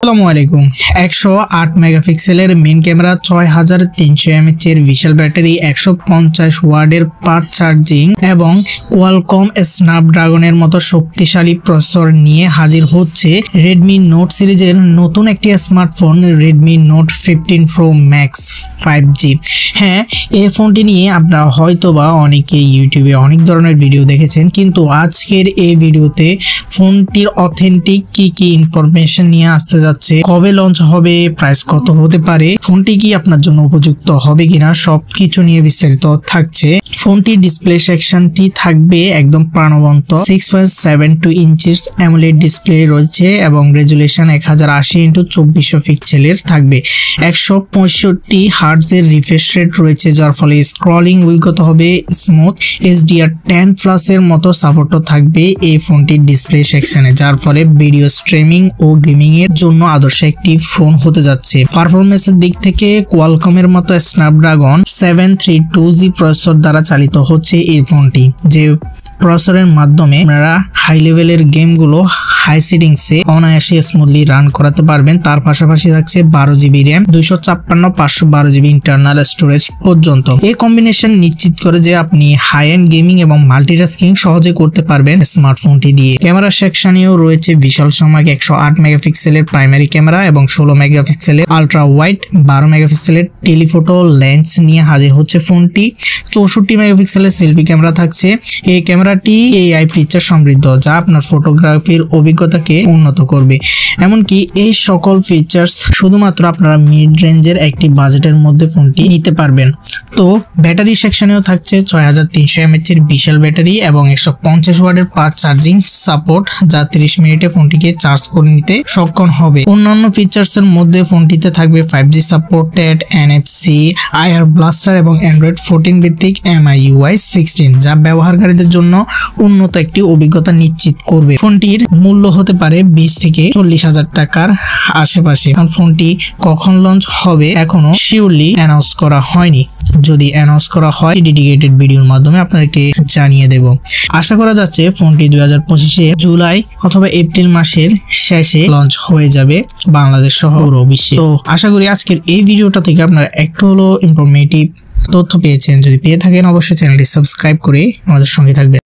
আসসালামু আলাইকুম। 108 মেগাপিক্সেলের মেইন ক্যামেরা, 6300 mAh এর বিশাল ব্যাটারি, 150 ওয়াটের ফাস্ট চার্জিং এবং কোয়ালকম স্ন্যাপড্রাগনের মতো শক্তিশালী প্রসেসর নিয়ে হাজির হচ্ছে রেডমি নোট সিরিজের নতুন একটি smartphone Redmi note 15 pro max 5G। হ্যাঁ, এই ফোনটি নিয়ে আপনারা হয়তোবা অনেকেই ইউটিউবে অনেক ধরনের ভিডিও দেখেছেন, কিন্তু আজকের এই ভিডিওতে ফোনটির অথেন্টিক কি ইনফরমেশন নিয়ে আসতে যাচ্ছে, কবে লঞ্চ হবে, প্রাইস কত হতে পারে, ফোনটি কি আপনার জন্য উপযুক্ত হবে কিনা, সবকিছু নিয়ে বিস্তারিত থাকছে। ফোনটির ডিসপ্লে সেকশনটি থাকবে একদম প্রাণবন্ত 6.72 ইঞ্চিস অ্যামোলেড ডিসপ্লে রয়েছে এবং রেজুলেশন 1080x2400 পিক্সেলের থাকবে। 165 হার্টজের রিফ্রেশ রেট রয়েছে, যার ফলে স্ক্রলিং অভিজ্ঞতা হবে স্মুথ। HDR10+ এর মতো সাপোর্টও থাকবে এই ফোনটির ডিসপ্লে সেকশনে, যার ফলে ভিডিও স্ট্রিমিং ও গেমিং এর জন্য আদর্শ একটি ফোন হতে যাচ্ছে। পারফরমেন্সের দিক থেকে কোয়ালকমের মতো স্ন্যাপড্রাগন 732G প্রসেসর দ্বারা চালিত হচ্ছে এই ফোনটি, যে প্রসেসরের মাধ্যমে আপনারা হাই লেভেলের গেমগুলো হাই সেটিংসে অনায়াসে স্মুথলি রান করাতে পারবেন। তার পাশাপাশি থাকছে 12GB RAM, 256 512GB internal storage পর্যন্ত। এই কম্বিনেশন নিশ্চিত করে যে আপনি হাই এন্ড গেমিং এবং মাল্টিটাস্কিং সহজে করতে পারবেন স্মার্টফোনটি দিয়ে। ক্যামেরা সেকশনেও রয়েছে বিশাল সংখ্যক 108 মেগাপিক্সেলের প্রাইমারি ক্যামেরা এবং 16 মেগাপিক্সেলের আলট্রা ওয়াইড 12 মেগাপিক্সেলের টেলিফোটো লেন্স নিয়ে হাজির হচ্ছে ফোনটি। 64 মেগাপিক্সেলের সেলফি ক্যামেরা থাকছে। এই ক্যামেরাটি AI ফিচার সমৃদ্ধ, যা আপনার ফটোগ্রাফির অভিজ্ঞতাকে উন্নত করবে। এমনকি এই সকল ফিচার্স শুধুমাত্র আপনারা মিড রেঞ্জের একটি বাজেটের মধ্যে ফোনটি নিতে পারবেন। তো ব্যাটারি সেকশনেও থাকছে 6300 mAh এর বিশাল ব্যাটারি এবং 150 ওয়াটের ফাস্ট চার্জিং সাপোর্ট, যা 30 মিনিটে ফোনটিকে চার্জ করে নিতে সক্ষম হবে। অন্যান্য ফিচার্স এর মধ্যে ফোনটিতে থাকবে 5G supported, NFC, IR blaster এবং Android 14 ভিত্তিক MIUI 16, যা ব্যবহারকারীদের জন্য উন্নত একটি অভিজ্ঞতা নিশ্চিত করবে। ফোনটির মূল্য হতে পারে 20 থেকে 40,000 টাকার আশেপাশে। কারণ ফোনটি কখন লঞ্চ হবে এখনো শিওরলি অ্যানাউন্স করা হয়নি। যদি অ্যানাউন্স করা হয় ডেডিকেটেড ভিডিওর মাধ্যমে আপনাদেরকে জানিয়ে দেব। আশা করা যাচ্ছে ফোনটি 2025 জুলাই অথবা এপ্রিল মাসের শেষে লঞ্চ হয়ে যাবে বাংলাদেশ সহ পুরো বিশ্বে। তো আশা করি আজকের এই ভিডিওটা থেকে আপনারা একটু হলো ইনফরমেটিভ তথ্য পেয়েছেন। যদি পেয়ে থাকেন অবশ্যই চ্যানেলটি সাবস্ক্রাইব করে আমাদের সঙ্গে থাকবেন।